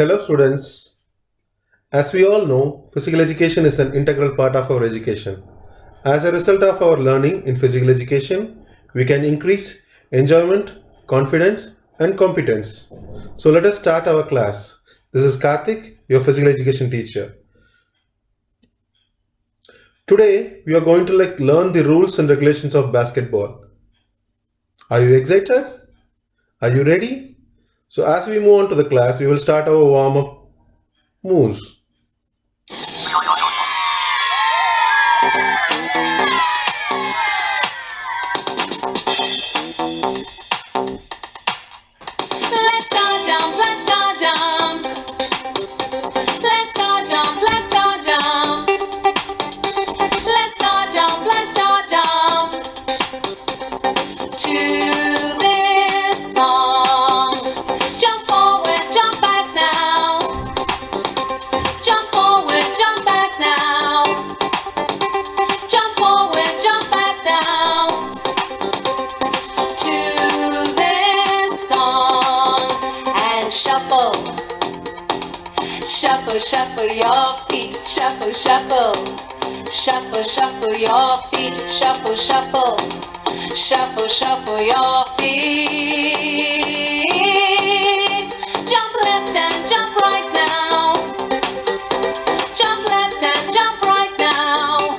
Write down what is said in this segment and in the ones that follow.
Hello students. As we all know, physical education is an integral part of our education. As a result of our learning in physical education, we can increase enjoyment, confidence and competence. So let us start our class. This is Karthik, your physical education teacher. Today we are going to learn the rules and regulations of basketball. Are you excited? Are you ready? So as we move on to the class, we will start our warm-up moves. Let's all jump, let's all jump. Let's all jump, let's all jump. Let's all jump, let's all jump. To this song. Jump forward, jump back now. Jump forward, jump back now. Jump forward, jump back now. To this song. And shuffle. Shuffle, shuffle your feet, shuffle, shuffle. Shuffle, shuffle your feet, shuffle, shuffle. Shuffle, shuffle your feet. Jump left and jump right now. Jump left and jump right now.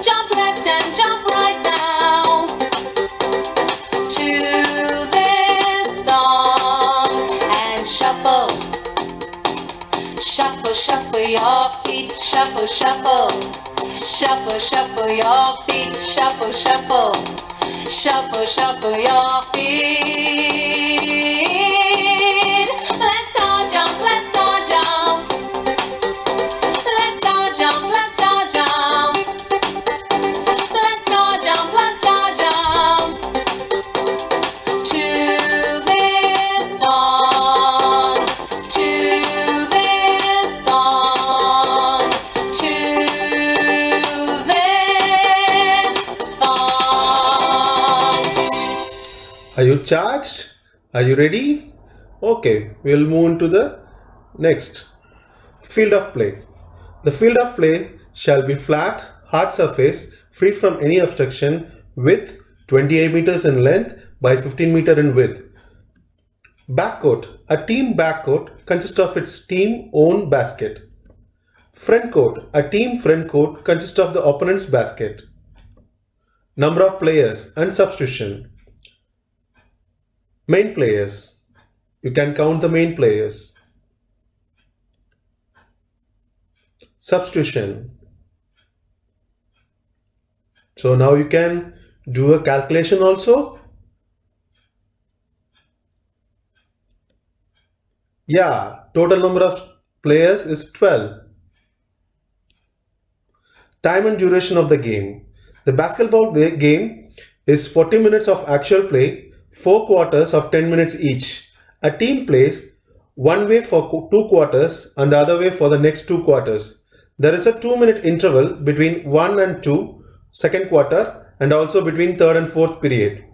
Jump left and jump right now. To this song and shuffle. Shuffle, shuffle your feet, shuffle, shuffle. Shuffle, shuffle your feet, shuffle, shuffle. Shuffle, shuffle your feet. Let's all jump, let's all jump. Let's all jump, let's all jump. Let's all jump, let's all jump. To this song. To this song. To this song. Are you charged? Are you ready? Okay, we'll move into the next. Field of play. The field of play shall be flat, hard surface, free from any obstruction, with 28 meters in length by 15 meter in width. Backcourt. A team backcourt consists of its team own basket. Front court. A team front court consists of the opponent's basket. Number of players and substitution. Main players. You can count the main players. Substitution. So now you can do a calculation also. Yeah, total number of players is 12. Time and duration of the game. The basketball game is 40 minutes of actual play, 4 quarters of 10 minutes each. A team plays one way for 2 quarters and the other way for the next 2 quarters. There is a 2-minute interval between 1 and 2 second quarter and also between third and fourth period,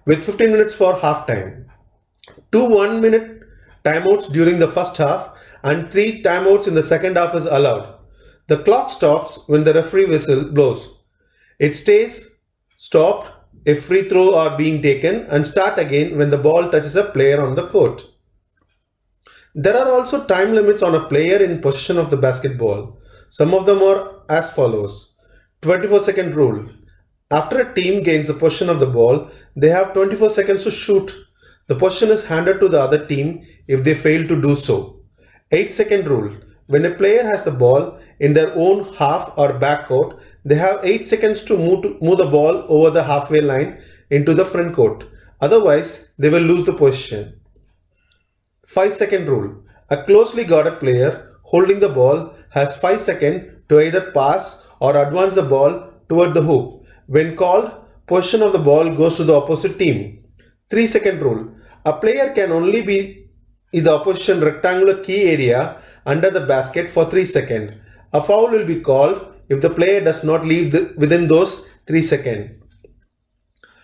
with 15 minutes for half time. 2 1-minute timeouts during the first half and 3 timeouts in the second half is allowed. The clock stops when the referee whistle blows. It stays stopped if free throw are being taken and start again when the ball touches a player on the court. There are also time limits on a player in possession of the basketball. Some of them are as follows. 24-second rule. After a team gains the possession of the ball, they have 24 seconds to shoot. The possession is handed to the other team if they fail to do so. 8-second rule. When a player has the ball in their own half or backcourt, they have 8 seconds to move the ball over the halfway line into the front court. Otherwise, they will lose the possession. 5-second rule. A closely guarded player holding the ball has 5 seconds to either pass or advance the ball toward the hoop. When called, possession of the ball goes to the opposite team. 3-second rule. A player can only be in the opposition rectangular key area under the basket for 3 seconds. A foul will be called if the player does not leave within those 3 seconds.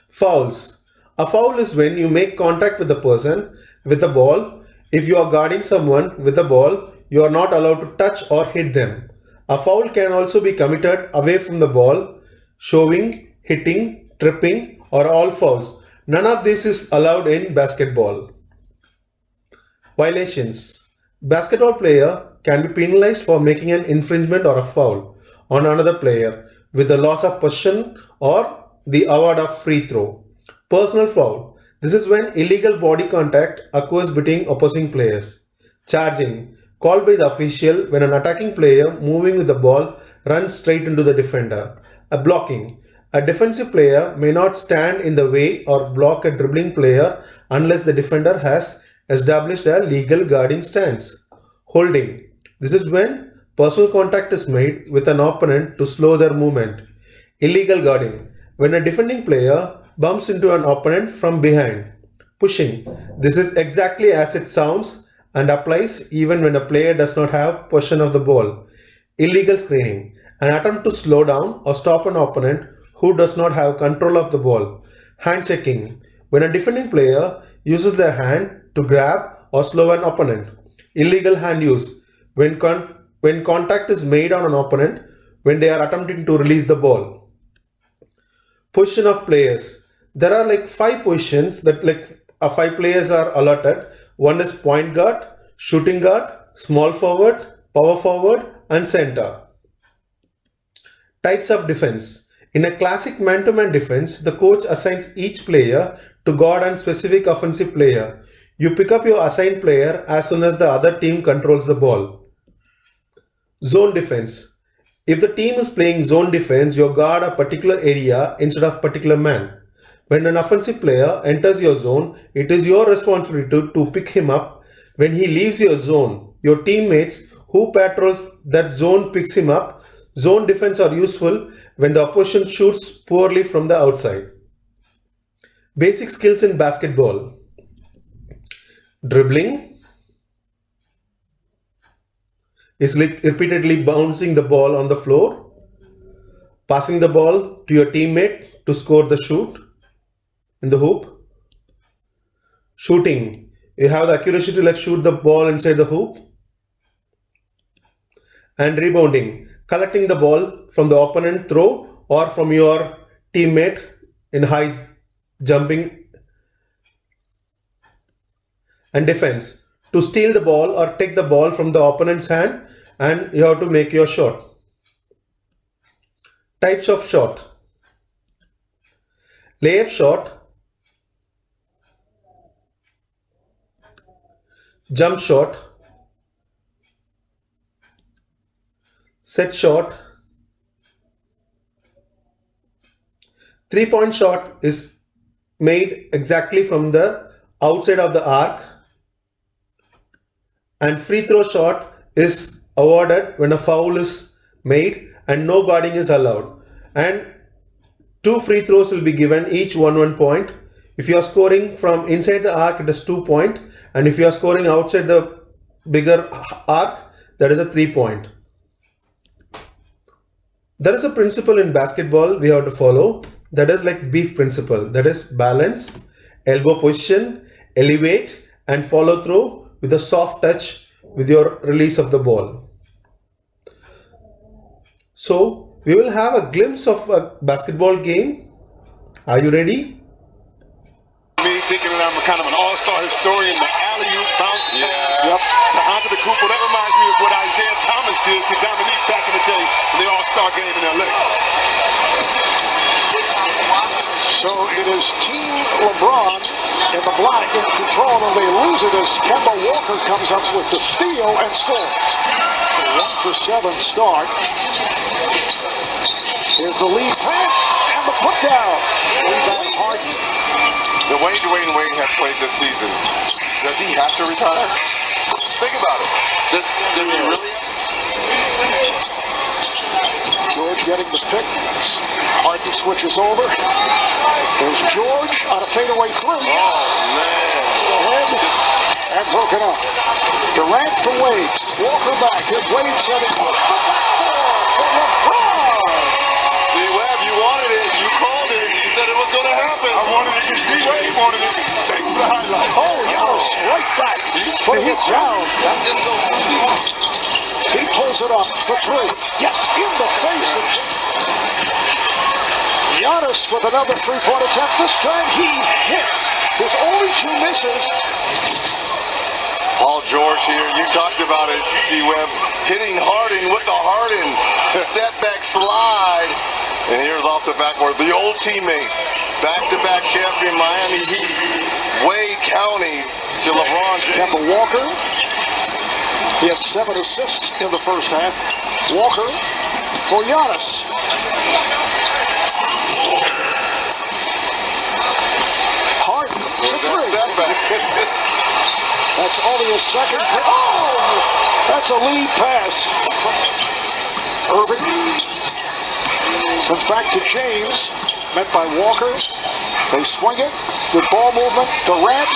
Fouls. A foul is when you make contact with the person with the ball If you are guarding someone with a ball, you are not allowed to touch or hit them. A foul can also be committed away from the ball, shoving, hitting, tripping, or all fouls. None of this is allowed in basketball. Violations. Basketball player can be penalized for making an infringement or a foul on another player with the loss of possession or the award of free throw. Personal foul. This is when illegal body contact occurs between opposing players. Charging. Called by the official when an attacking player moving with the ball runs straight into the defender. A blocking. A defensive player may not stand in the way or block a dribbling player unless the defender has established a legal guarding stance. Holding. This is when personal contact is made with an opponent to slow their movement. Illegal guarding. When a defending player bumps into an opponent from behind. Pushing. This is exactly as it sounds and applies even when a player does not have possession of the ball. Illegal screening. An attempt to slow down or stop an opponent who does not have control of the ball. Hand checking. When a defending player uses their hand to grab or slow an opponent. Illegal hand use. When contact is made on an opponent when they are attempting to release the ball. Position of players. There are like 5 positions that 5 players are allotted. One is point guard, shooting guard, small forward, power forward, and center. Types of defense. In a classic man-to-man defense, the coach assigns each player to guard a specific offensive player. You pick up your assigned player as soon as the other team controls the ball. Zone defense. If the team is playing zone defense, you guard a particular area instead of particular man. When an offensive player enters your zone, it is your responsibility to pick him up. When he leaves your zone, your teammates who patrols that zone picks him up. Zone defense are useful when the opposition shoots poorly from the outside. Basic skills in basketball. Dribbling is like repeatedly bouncing the ball on the floor. Passing the ball to your teammate to score the shoot in the hoop. Shooting. You have the accuracy to shoot the ball inside the hoop. And rebounding. Collecting the ball from the opponent throw or from your teammate in high jumping. And defense. To steal the ball or take the ball from the opponent's hand and you have to make your shot. Types of shot. Layup shot. Jump shot. Set shot. 3-point shot is made exactly from the outside of the arc, and free throw shot is awarded when a foul is made and no guarding is allowed, and 2 free throws will be given, each 1 point. If you are scoring from inside the arc, it is 2 point, and if you are scoring outside the bigger arc, that is a 3 point. There is a principle in basketball we have to follow, that is like beef principle, that is balance, elbow position, elevate, and follow through with a soft touch with your release of the ball. So we will have a glimpse of a basketball game. Are you ready? Me thinking that I'm kind of an all-star historian, the alley-oop bounce pass to Antetokounmpo. That reminds me of what Isaiah Thomas did to Dominique back in the day in the All-Star game in LA. So it is Team LeBron in the block in control, and they lose it as Kemba Walker comes up with the steal and scores. 1 for 7 start. Here's the lead pass and the put down. Rebound Harden. The way Dwayne Wade has played this season, does he have to retire? Think about it. Does he really? George getting the pick. Harden switches over. There's George on a fadeaway 3. Oh, man. Ahead and broken up. Durant for Wade. Walker back. Here's Wade setting up. For LeBron. See, Webb, you wanted it. You called it. You said it was going to happen. I wanted it because D-Wade wanted it. Thanks for the highlight. Oh, yes. Right back. For it down. That's just so easy. He pulls it up for three. Yes, in the face of Giannis with another three-point attempt. This time he hits. His only two misses. Paul George here. You talked about it, C-Web. Hitting Harden with the Harden step back slide. And here's off the backboard. The old teammates. Back-to-back champion Miami Heat. Wade County to LeBron James. Kemba Walker. He had 7 assists in the first half. Walker for Giannis. Harden for three. Step back. That's only a second. Oh! That's a lead pass. Irving. Sends back to James. Met by Walker. They swing it. Good ball movement. Durant.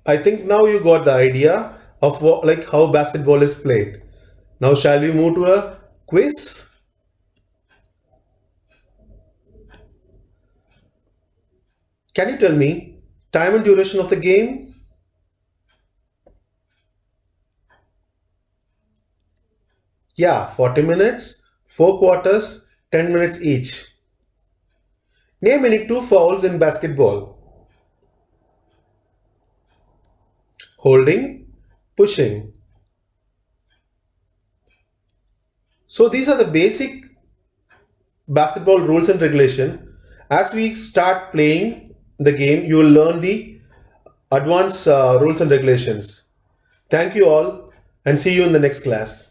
I think now you got the idea of like how basketball is played. Now shall we move to a quiz? Can you tell me time and duration of the game? Yeah, 40 minutes, 4 quarters, 10 minutes each. Name any 2 fouls in basketball. Holding, pushing. So these are the basic basketball rules and regulation. As we start playing the game, you will learn the advanced rules and regulations. Thank you all and see you in the next class.